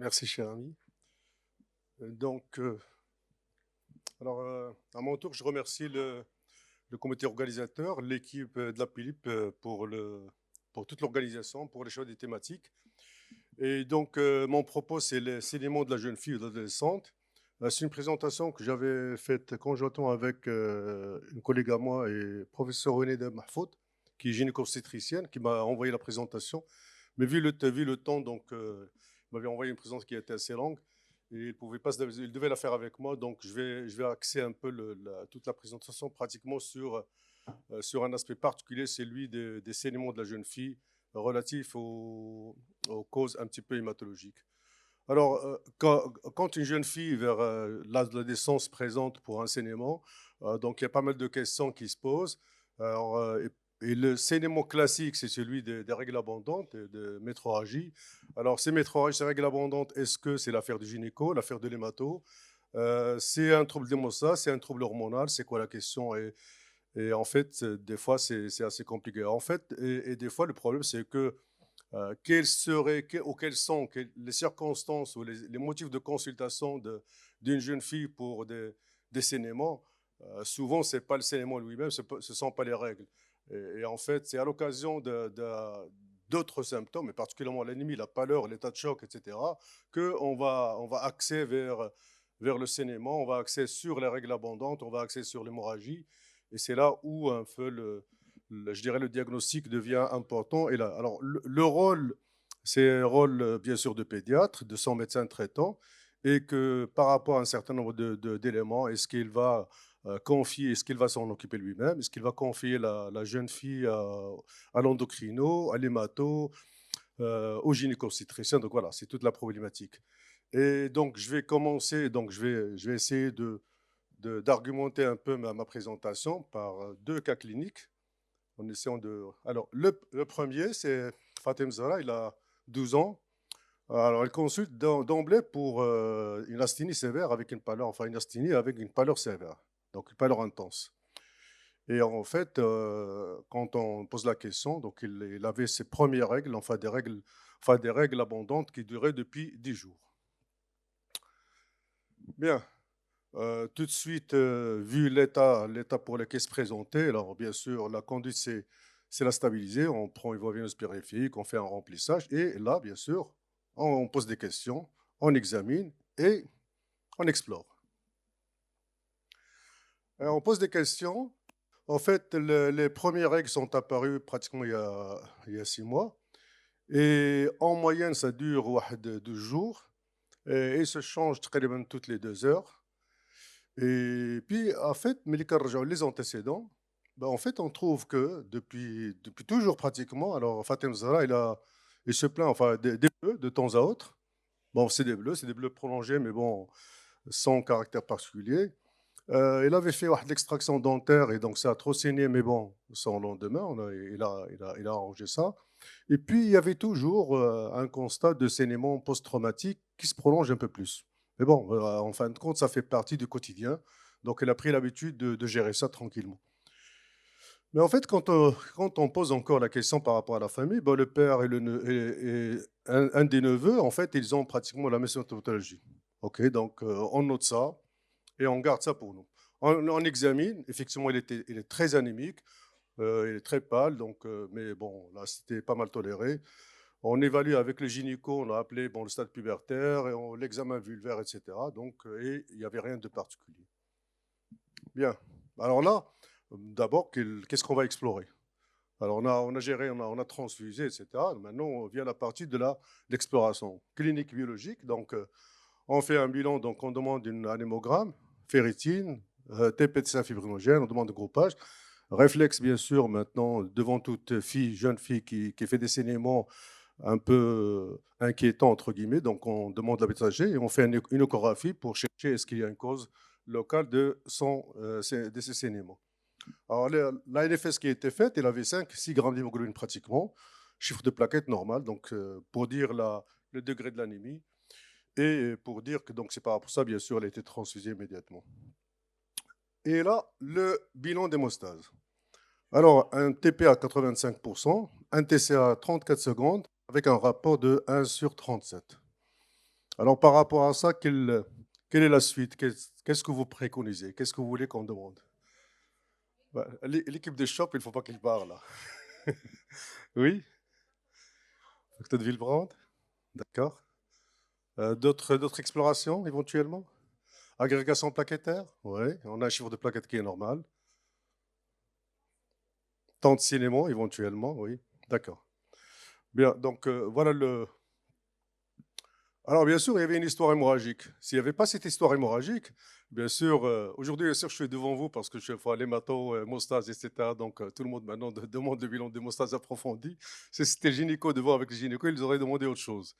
Merci, cher ami. Donc, à mon tour, je remercie le comité organisateur, l'équipe de la PILIP pour toute l'organisation, pour les choix des thématiques. Et donc, mon propos, c'est les saignements de la jeune fille ou de l'adolescente. C'est une présentation que j'avais faite conjointement avec une collègue à moi et professeur René de Mahfoud, qui est gynéco-obstétricienne, qui m'a envoyé la présentation. Mais vu le temps, donc, il m'avait envoyé une présentation qui était assez longue. Et il pouvait pas, il devait la faire avec moi, donc je vais axer un peu toute la présentation pratiquement sur un aspect particulier, c'est celui des saignements de la jeune fille relatifs aux causes un petit peu hématologiques. Alors, quand une jeune fille vers l'âge de l'adolescence présente pour un saignement, donc il y a pas mal de questions qui se posent. Alors, et le saignement classique, c'est celui des règles abondantes, de métrorragie. Alors, ces métrorragies, ces règles abondantes, est-ce que c'est l'affaire du gynéco, l'affaire de l'hémato? C'est un trouble d'hémostase, c'est un trouble hormonal, c'est quoi la question? Et en fait, des fois, c'est assez compliqué. En fait, et des fois, le problème, c'est que quelles seraient, ou quelles sont les circonstances ou les motifs de consultation d'une jeune fille pour des saignements. Souvent, ce n'est pas le saignement lui-même, ce ne sont pas les règles. Et en fait, c'est à l'occasion d'autres symptômes, et particulièrement l'anémie, la pâleur, l'état de choc, etc., on va axer vers le saignement, on va axer sur les règles abondantes, on va axer sur l'hémorragie. Et c'est là où un peu je dirais le diagnostic devient important. Et là, alors, le rôle, c'est un rôle bien sûr de pédiatre, de son médecin traitant, et que par rapport à un certain nombre d'éléments, est-ce qu'il va confier, est-ce qu'il va s'en occuper lui-même, est-ce qu'il va confier la jeune fille à l'endocrino, à l'hémato, au gynéco-obstétricien. Donc voilà, c'est toute la problématique. Et donc je vais commencer, donc je vais essayer d'argumenter un peu ma présentation par deux cas cliniques en essayant de. Alors, le premier, c'est Fatem Zahra, il a 12 ans. Alors, elle consulte d'emblée pour une asthénie sévère avec une pâleur, enfin une asthénie avec une pâleur sévère, donc une pâleur intense. Et en fait, quand on pose la question, donc il avait ses premières règles, enfin des règles abondantes qui duraient depuis 10 jours. Bien, tout de suite, vu l'état pour lequel se présenter, alors bien sûr, la conduite, c'est la stabiliser. On prend une voie veineuse périphérique, on fait un remplissage. Et là, bien sûr, on pose des questions, on examine et on explore. On pose des questions. En fait, les premières règles sont apparues pratiquement il y a 6 mois. Et en moyenne, ça dure 12 jours. Et se change très bien toutes les 2 heures. Et puis, en fait, les antécédents, ben, en fait, on trouve que depuis toujours pratiquement, alors Fatem Zahra, il se plaint enfin, des bleus de temps à autre. Bon, c'est des bleus prolongés, mais bon, sans caractère particulier. Il avait fait de l'extraction dentaire et donc ça a trop saigné, mais bon, sans lendemain, il a arrangé ça. Et puis, il y avait toujours un constat de saignement post-traumatique qui se prolonge un peu plus. Mais bon, en fin de compte, ça fait partie du quotidien. Donc, elle a pris l'habitude de gérer ça tranquillement. Mais en fait, quand on pose encore la question par rapport à la famille, ben, le père et un des neveux, en fait, ils ont pratiquement la même symptomatologie. OK, donc on note ça et on garde ça pour nous. On examine, effectivement, il est très anémique, il est très pâle, donc, mais bon, là, c'était pas mal toléré. On évalue avec le gynéco, on a appelé bon, le stade pubertaire, et l'examen vulvaire, etc. Donc, et il n'y avait rien de particulier. Bien. Alors là, d'abord, qu'est-ce qu'on va explorer? Alors on a géré, on a transfusé, etc. Maintenant, on vient à la partie de l'exploration clinique biologique. Donc, on fait un bilan, donc on demande un hémogramme, ferritine, TP de fibrinogène, on demande de groupage. Réflexe, bien sûr, maintenant, devant toute fille, jeune fille qui fait des saignements un peu inquiétants, entre guillemets. Donc, on demande la bêta-G et on fait une échographie pour chercher est-ce qu'il y a une cause locale de ces saignements. Alors, l'ANFS qui a été faite, il avait 5-6 grammes d'hémoglobine pratiquement, chiffre de plaquettes normal, donc pour dire le degré de l'anémie et pour dire que donc c'est par rapport à ça, bien sûr, elle a été transfusée immédiatement. Et là, le bilan d'hémostase. Alors, un TP à 85%, un TCA à 34 secondes, avec un rapport de 1/37. Alors, par rapport à ça, quelle est la suite? Qu'est-ce que vous préconisez? Qu'est-ce que vous voulez qu'on demande? Bah, l'équipe de shop, il ne faut pas qu'il parle là. Oui, docteur de Villebrand, d'accord. D'autres explorations éventuellement? Agrégation plaquettaire? Oui, on a un chiffre de plaquettes qui est normal. Temps de cinéma éventuellement, oui. D'accord. Bien, donc voilà le. Alors bien sûr, il y avait une histoire hémorragique. S'il n'y avait pas cette histoire hémorragique, bien sûr, aujourd'hui, bien sûr, je suis devant vous parce que je fais l'hémato, hémostase, etc. Donc tout le monde maintenant demande le bilan d'hémostase approfondi. Si c'était le gynéco devant avec le gynéco, ils auraient demandé autre chose.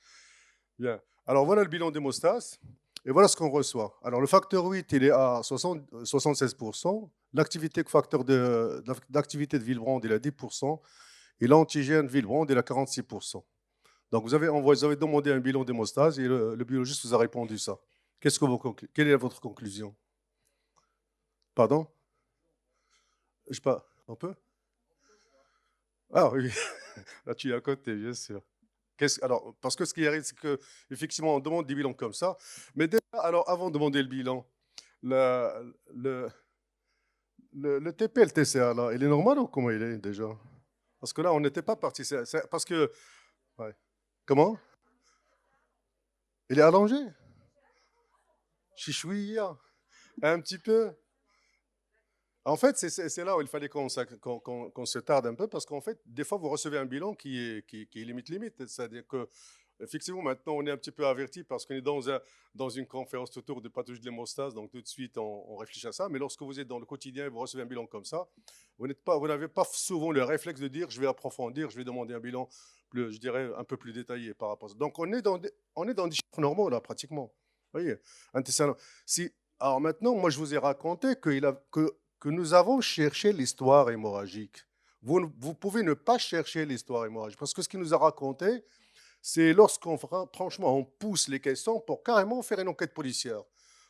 Bien. Alors voilà le bilan d'hémostase. Et voilà ce qu'on reçoit. Alors le facteur 8, il est à 76%. L'activité facteur d'activité de Villebrand, il est à 10%. Et l'antigène Villebrand, il est à 46%. Donc vous avez demandé un bilan d'hémostase et le biologiste vous a répondu ça. Quelle est votre conclusion? Pardon? Je sais pas. On peut? Ah oui, là tu es à côté, bien sûr. Alors, parce que ce qui arrive, c'est que effectivement, on demande des bilans comme ça. Mais déjà, alors, avant de demander le bilan, la- le, le TP, le TCA, là, il est normal ou comment il est déjà? Parce que là, on n'était pas parti. Parce que. Ouais. Comment? Il est allongé? Chichouïa. Un petit peu. En fait, c'est là où il fallait qu'on se tarde un peu, parce qu'en fait, des fois, vous recevez un bilan qui est limite. C'est-à-dire que, effectivement, maintenant, on est un petit peu averti parce qu'on est dans une conférence autour de pathologie de l'hémostase, donc tout de suite, on réfléchit à ça. Mais lorsque vous êtes dans le quotidien et vous recevez un bilan comme ça, vous n'avez pas souvent le réflexe de dire, je vais approfondir, je vais demander un bilan plus, je dirais, un peu plus détaillé par rapport à ça. Donc, on est dans des chiffres normaux, là, pratiquement. Vous voyez, si, alors maintenant, moi, je vous ai raconté que nous avons cherché l'histoire hémorragique. Vous pouvez ne pas chercher l'histoire hémorragique, parce que ce qu'il nous a raconté, c'est lorsqu'on, franchement, on pousse les questions pour carrément faire une enquête policière.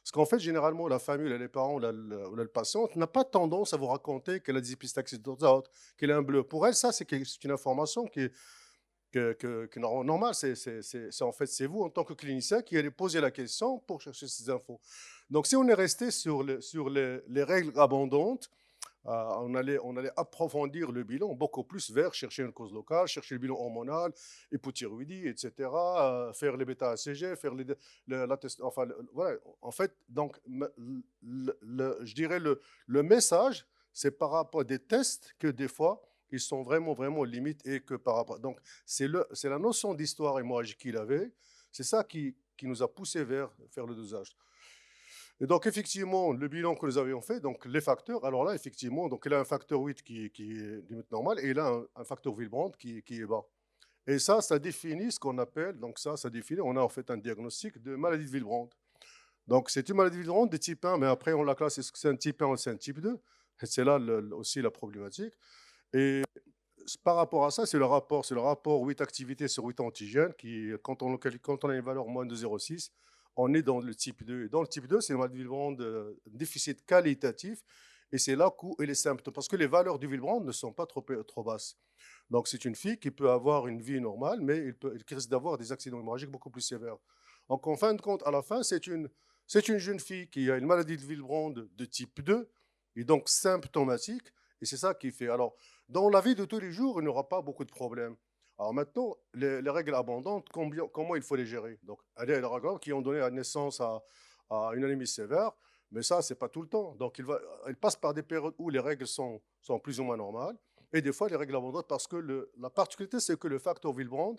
Parce qu'en fait, généralement, la famille, les parents, le patient n'a pas tendance à vous raconter qu'elle a des épistaxis d'autres, qu'elle a un bleu. Pour elle, ça, c'est une information qui est normale. En fait, c'est vous, en tant que clinicien, qui allez poser la question pour chercher ces infos. Donc, si on est resté sur les règles abondantes, on allait approfondir le bilan beaucoup plus vers chercher une cause locale, chercher le bilan hormonal, hypothyroïdie, etc., faire les bêta-ACG, faire la test, enfin, voilà. En fait, donc, je dirais le message, c'est par rapport à des tests que des fois, ils sont vraiment, vraiment limites et que par rapport. Donc, c'est la notion d'histoire hémorragique qu'il avait, c'est ça qui nous a poussé vers faire le dosage. Et donc, effectivement, le bilan que nous avions fait, donc les facteurs, alors là, effectivement, donc il a un facteur 8 qui est limite normal et il a un facteur Villebrand qui est bas. Et ça définit ce qu'on appelle, donc ça définit, on a en fait un diagnostic de maladie de Villebrand. Donc, c'est une maladie de Villebrand de type 1, mais après, on la classe, est-ce que c'est un type 1 ou c'est un type 2? Et c'est là aussi la problématique. Et par rapport à ça, c'est le rapport 8 activités sur 8 antigènes qui, quand on a une valeur moins de 0,6, on est dans le type 2. Et dans le type 2, c'est une maladie de Villebrand de déficit qualitatif. Et c'est là où les symptômes, parce que les valeurs du Villebrand ne sont pas trop basses. Donc, c'est une fille qui peut avoir une vie normale, mais elle risque d'avoir des accidents hémorragiques beaucoup plus sévères. Donc, en fin de compte, à la fin, c'est une jeune fille qui a une maladie de Villebrand de type 2, et donc symptomatique, et c'est ça qui fait. Alors, dans la vie de tous les jours, il n'y aura pas beaucoup de problèmes. Alors maintenant, les règles abondantes, comment il faut les gérer? Donc, il y a les règles qui ont donné naissance à une anémie sévère, mais ça, c'est pas tout le temps. Donc, il passe par des périodes où les règles sont plus ou moins normales, et des fois, les règles abondantes, parce que la particularité, c'est que le facteur Villebrand,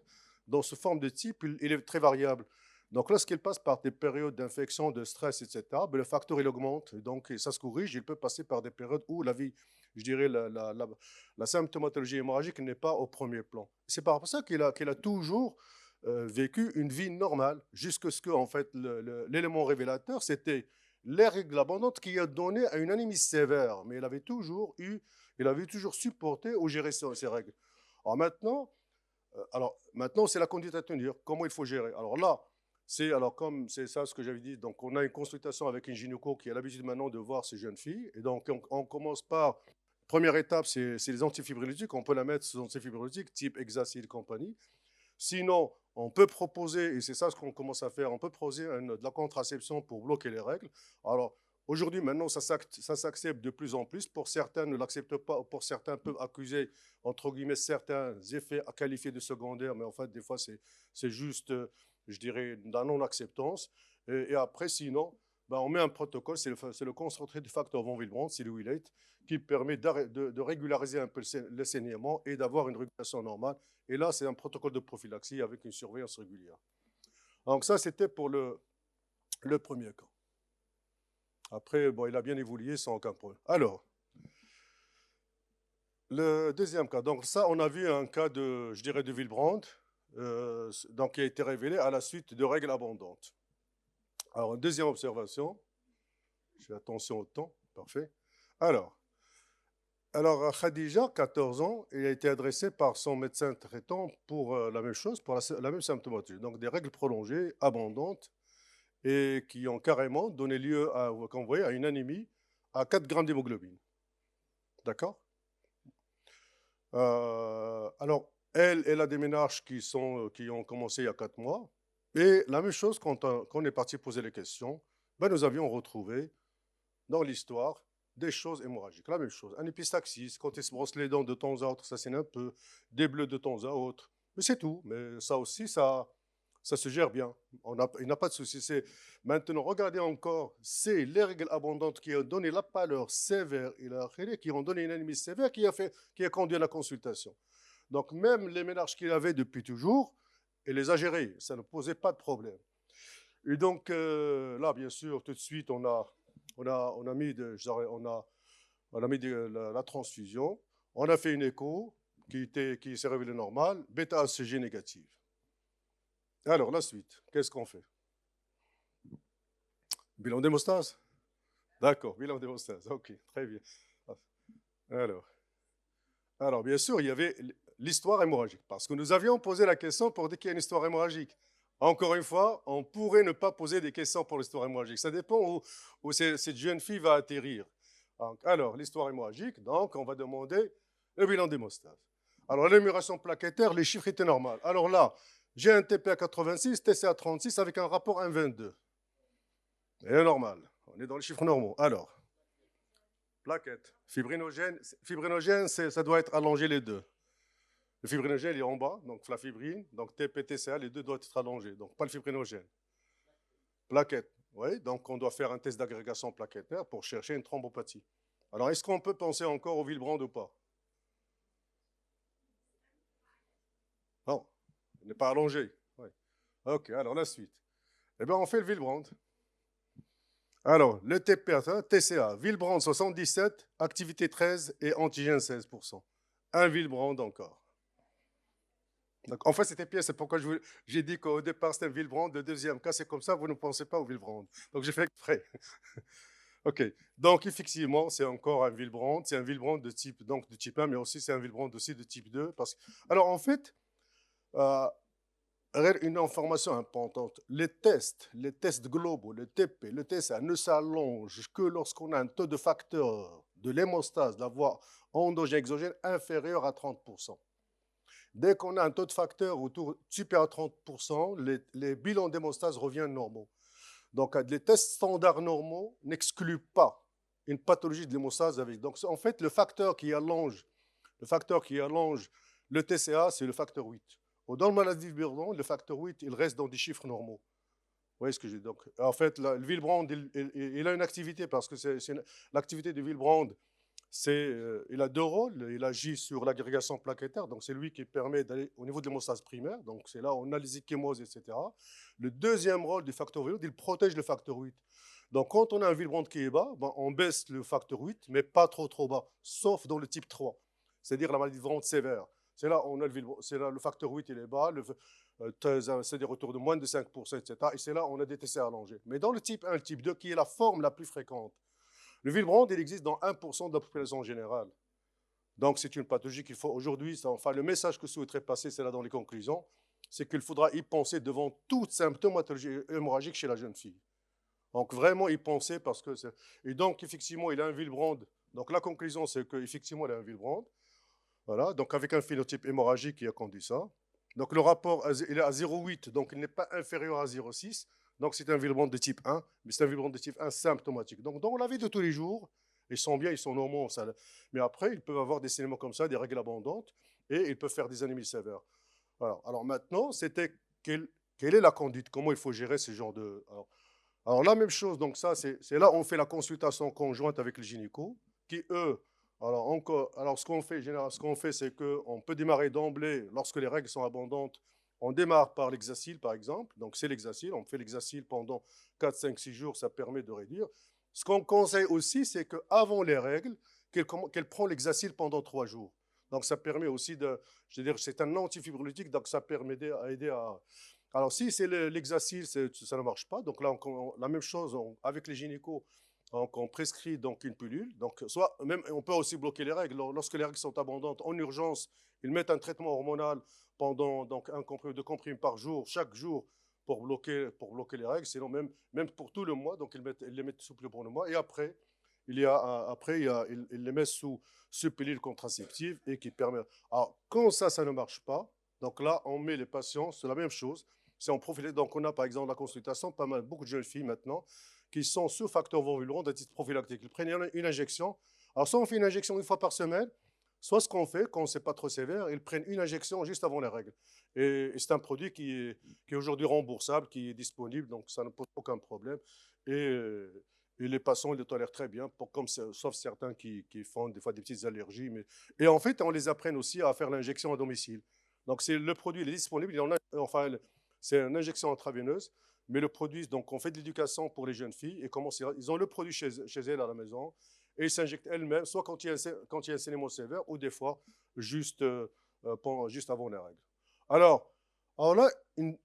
dans ce forme de type, il est très variable. Donc, lorsqu'il passe par des périodes d'infection, de stress, etc., ben, le facteur, il augmente. Et donc, ça se corrige. Il peut passer par des périodes où la vie, je dirais, la symptomatologie hémorragique n'est pas au premier plan. C'est par rapport à ça qu'il a toujours vécu une vie normale, jusqu'à ce que, en fait, l'élément révélateur, c'était les règles abondantes qui a donné à une anémie sévère. Mais il avait toujours supporté ou géré ces règles. Alors maintenant, c'est la conduite à tenir. Comment il faut gérer? Alors là, comme c'est ça ce que j'avais dit. Donc, on a une consultation avec une gynéco qui a l'habitude maintenant de voir ces jeunes filles. Et donc, on commence par, première étape, c'est les antifibrilitiques. On peut la mettre sous antifibrilitiques type Hexacil et compagnie. Sinon, on peut proposer, et c'est ça ce qu'on commence à faire, on peut proposer de la contraception pour bloquer les règles. Alors, aujourd'hui, maintenant, ça s'accepte de plus en plus. Pour certains, ne l'acceptent pas, pour certains peuvent accuser, entre guillemets, certains effets à qualifier de secondaires, mais en fait, des fois, c'est juste, je dirais, de la non-acceptance. Et après, sinon, ben, on met un protocole, c'est le concentré de facteur von Willebrand, c'est le Willate, qui permet de régulariser un peu le saignement et d'avoir une régulation normale. Et là, c'est un protocole de prophylaxie avec une surveillance régulière. Donc ça, c'était pour le premier cas. Après, bon, il a bien évolué sans aucun problème. Alors, le deuxième cas. Donc ça, on a vu un cas de, je dirais, de Willebrand, donc qui a été révélé à la suite de règles abondantes. Alors, une deuxième observation. Je fais attention au temps. Parfait. Alors, Khadija, 14 ans, il a été adressé par son médecin traitant pour la même chose, pour la même symptomatique. Donc, des règles prolongées, abondantes, et qui ont carrément donné lieu à, comme vous voyez, à une anémie à 4 grammes d'hémoglobine. D'accord. Alors, elle a des ménages qui ont commencé il y a 4 mois. Et la même chose, quand on est parti poser les questions, ben, nous avions retrouvé dans l'histoire des choses hémorragiques. La même chose, un épistaxis, quand il se brosse les dents de temps à autre, ça saigne un peu, des bleus de temps à autre. Mais c'est tout. Mais ça aussi, ça se gère bien. Il n'a pas de souci. Maintenant, regardez encore, c'est les règles abondantes qui ont donné la pâleur sévère et la qui ont donné une anémie sévère qui a conduit à la consultation. Donc, même les ménages qu'il avait depuis toujours, il les a gérés. Ça ne posait pas de problème. Et donc, là, bien sûr, tout de suite, on a mis la transfusion. On a fait une écho qui s'est révélée normale, bêta-HCG négative. Alors, la suite, qu'est-ce qu'on fait? Bilan d'hémostase? D'accord, bilan d'hémostase, ok, très bien. Alors, bien sûr, il y avait l'histoire hémorragique, parce que nous avions posé la question pour dire qu'il y a une histoire hémorragique. Encore une fois, on pourrait ne pas poser des questions pour l'histoire hémorragique. Ça dépend où cette jeune fille va atterrir. Alors, l'histoire hémorragique, donc, on va demander le bilan d'hémostase. Alors, l'émulation plaquettaire, les chiffres étaient normaux. Alors là, j'ai un TP à 86, TC à 36 avec un rapport 1,22. C'est normal. On est dans les chiffres normaux. Alors, plaquette, fibrinogène, ça doit être allongé les deux. Le fibrinogène est en bas, donc la fibrine, donc TP-TCA, les deux doivent être allongés, donc pas le fibrinogène. Plaquette, oui, donc on doit faire un test d'agrégation plaquettaire pour chercher une thrombopathie. Alors, est-ce qu'on peut penser encore au Willebrand ou pas? Non, il n'est pas allongé. Oui. Ok, alors la suite. Eh bien, on fait le Willebrand. Alors, le TCA, Willebrand 77, activité 13 et antigène 16%. Un Willebrand encore. Donc, en fait, c'était pire, c'est pourquoi j'ai dit qu'au départ, c'était un Willebrand. Le deuxième cas, c'est comme ça, vous ne pensez pas au Willebrand. Donc, j'ai fait exprès. OK. Donc, effectivement, c'est encore un Willebrand. C'est un Willebrand de type 1, mais aussi c'est un Willebrand aussi de type 2. Alors, en fait, une information importante, les tests globaux, le TP, le TSA ne s'allongent que lorsqu'on a un taux de facteur de l'hémostase, de la voie endogène exogène inférieur à 30%. Dès qu'on a un taux de facteur supérieur à 30%, les bilans d'hémostase reviennent normaux. Donc, les tests standards normaux n'excluent pas une pathologie de l'hémostase avec. Donc, en fait, le facteur qui allonge le TCA, c'est le facteur 8. Dans le maladie de Willebrand, le facteur 8, il reste dans des chiffres normaux. Vous voyez ce que j'ai dit? Donc, en fait, le Willebrand, il a une activité parce que l'activité de Willebrand, il a deux rôles. Il agit sur l'agrégation plaquettaire, donc c'est lui qui permet d'aller au niveau de l'hémostase primaire. Donc, c'est là où on a les échémoses, etc. Le deuxième rôle du facteur 8, il protège le facteur 8. Donc, quand on a un Willebrand qui est bas, ben, on baisse le facteur 8, mais pas trop bas, sauf dans le type 3, c'est-à-dire la maladie de Willebrand sévère. C'est là on a le facteur 8, il est bas, c'est des retours de moins de 5%, etc. Et c'est là on a des TC allongés. Mais dans le type 1, le type 2, qui est la forme la plus fréquente, le Willebrand, il existe dans 1% de la population générale. Donc, c'est une pathologie qu'il faut aujourd'hui, enfin, le message que je souhaiterais passer, c'est là dans les conclusions, c'est qu'il faudra y penser devant toute symptomatologie hémorragique chez la jeune fille. Donc, vraiment y penser parce que c'est. Et donc, effectivement, il a un Willebrand. Donc, la conclusion, c'est qu'effectivement, il a un Willebrand. Voilà, donc avec un phénotype hémorragique qui a conduit ça. Donc le rapport, il est à 0,8, donc il n'est pas inférieur à 0,6. Donc c'est un Villebrand de type 1, mais c'est un Villebrand de type 1 symptomatique. Donc dans la vie de tous les jours, ils sont bien, ils sont normaux. Ça, mais après, ils peuvent avoir des signalements comme ça, des règles abondantes, et ils peuvent faire des anémies sévères. Voilà. Alors maintenant, c'était quelle est la conduite, comment il faut gérer ce genre de... Alors la même chose, donc ça, c'est là où on fait la consultation conjointe avec les gynécos, qui eux, alors ce qu'on fait, ce qu'on fait, c'est qu'on peut démarrer d'emblée, lorsque les règles sont abondantes, on démarre par l'exacil, par exemple. Donc c'est l'exacil, on fait l'exacil pendant 4, 5, 6 jours, ça permet de réduire. Ce qu'on conseille aussi, c'est qu'avant les règles, qu'elle prend l'exacil pendant 3 jours. Donc ça permet aussi de, je veux dire, c'est un antifibrolytique, donc ça permet d'aider à... Alors si c'est l'exacil, ça ne marche pas, donc là, la même chose avec les gynécos, on prescrit donc une pilule. Donc, soit même, on peut aussi bloquer les règles. Lorsque les règles sont abondantes, en urgence, ils mettent un traitement hormonal pendant donc un comprimé, 2 comprimés par jour, chaque jour, pour bloquer les règles. Sinon, même pour tout le mois, donc ils les mettent sous pilule pour le mois. Et après, ils les mettent sous pilule contraceptive et qui permet. Alors, quand ça ne marche pas, donc là, on met les patients, c'est la même chose. C'est en profilé. Donc, on a par exemple la consultation, pas mal, beaucoup de jeunes filles maintenant qui sont sous facteur von Willebrand à titre prophylactique. Ils prennent une injection. Alors, soit on fait une injection une fois par semaine, soit ce qu'on fait, quand c'est pas trop sévère, ils prennent une injection juste avant les règles. Et c'est un produit qui est aujourd'hui remboursable, qui est disponible, donc ça ne pose aucun problème. Et les patients, ils le tolèrent très bien, sauf certains qui font des fois des petites allergies. Et en fait, on les apprend aussi à faire l'injection à domicile. Donc, le produit il est disponible. Enfin, c'est une injection intraveineuse. Mais le produit, donc on fait de l'éducation pour les jeunes filles et ils ont le produit chez elles à la maison et ils s'injectent elles-mêmes, soit quand il y a un saignement sévère ou des fois juste, juste avant les règles. Alors, là,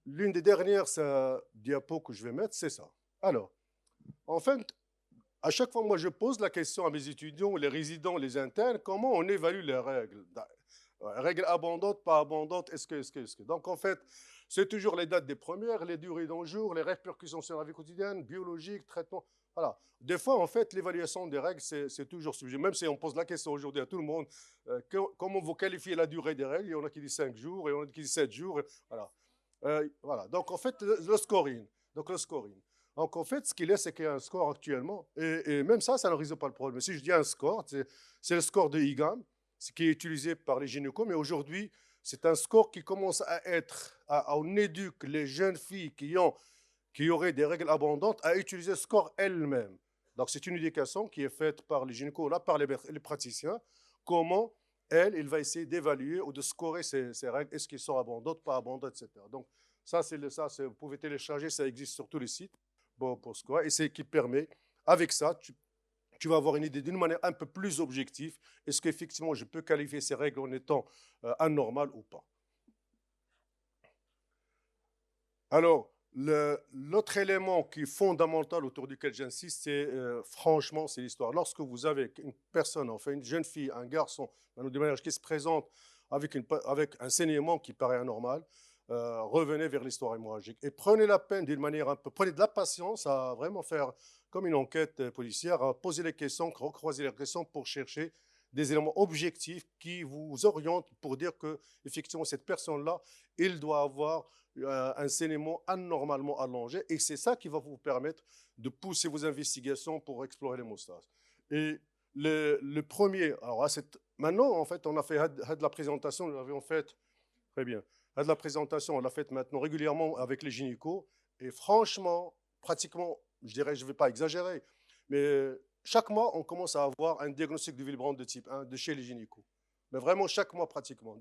l'une des dernières diapos que je vais mettre, c'est ça. Alors, en fait, à chaque fois, moi, je pose la question à mes étudiants, les résidents, les internes, comment on évalue les règles? Règles abondantes, pas abondantes, est-ce que. Donc, en fait, c'est toujours les dates des premières, les durées d'un jour, les répercussions sur la vie quotidienne, biologique, traitement. Voilà. Des fois, en fait, l'évaluation des règles, c'est toujours subjectif. Même si on pose la question aujourd'hui à tout le monde, comment vous qualifiez la durée des règles? Il y en a qui disent 5 jours, et il y en a qui disent 7 jours. Voilà. Voilà. Donc, en fait, le scoring. Donc, le scoring. Donc, en fait, ce qu'il est, c'est qu'il y a un score actuellement. Et même ça ne résout pas le problème. Si je dis un score, c'est le score de IGAM, ce qui est utilisé par les gynécos. Mais aujourd'hui, c'est un score qui commence à être, on éduque les jeunes filles qui auraient des règles abondantes à utiliser ce score elles-mêmes. Donc, c'est une éducation qui est faite par les gynécos, là, par les praticiens. Comment il va essayer d'évaluer ou de scorer ces règles. Est-ce qu'elles sont abondantes, pas abondantes, etc. Donc, ça, vous pouvez télécharger, ça existe sur tous les sites. Bon, pour scorer. Et c'est qui permet, avec ça, tu vas avoir une idée d'une manière un peu plus objective. Est-ce qu'effectivement, je peux qualifier ces règles en étant anormales ou pas? Alors, l'autre élément qui est fondamental autour duquel j'insiste, c'est franchement, c'est l'histoire. Lorsque vous avez une personne, enfin une jeune fille, un garçon, de manière qui se présente avec un saignement qui paraît anormal, revenez vers l'histoire hémorragique et prenez la peine d'une manière prenez de la patience à vraiment faire comme une enquête policière, à poser les questions, recroiser les questions pour chercher des éléments objectifs qui vous orientent pour dire que effectivement cette personne-là, il doit avoir un saignement anormalement allongé et c'est ça qui va vous permettre de pousser vos investigations pour explorer l'hémostase. Et le premier, alors maintenant en fait on a fait de la présentation, nous l'avions faite très bien. De la présentation, on l'a faite maintenant régulièrement avec les gynécos et franchement, pratiquement, je dirais, je ne vais pas exagérer, mais chaque mois, on commence à avoir un diagnostic de Willebrand de type 1 de chez les gynécos. Mais vraiment chaque mois pratiquement.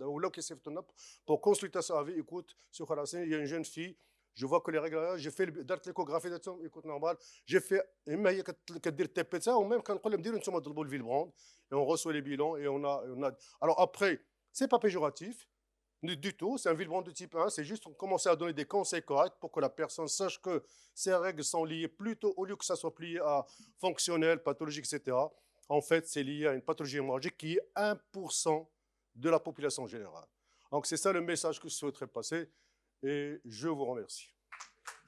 Pour consultation avec, écoute, sur il y a une jeune fille, je vois que les règles, j'ai fait l'échographie, écoute, normal, j'ai fait, ou même quand on dit le Willebrand, et on reçoit les bilans et on a. Alors après, c'est pas péjoratif, du tout, c'est un Willebrand de type 1, c'est juste qu'on commence à donner des conseils corrects pour que la personne sache que ces règles sont liées plutôt, au lieu que ça soit lié à fonctionnel, pathologique, etc. En fait, c'est lié à une pathologie hémorragique qui est 1% de la population générale. Donc c'est ça le message que je souhaiterais passer et je vous remercie.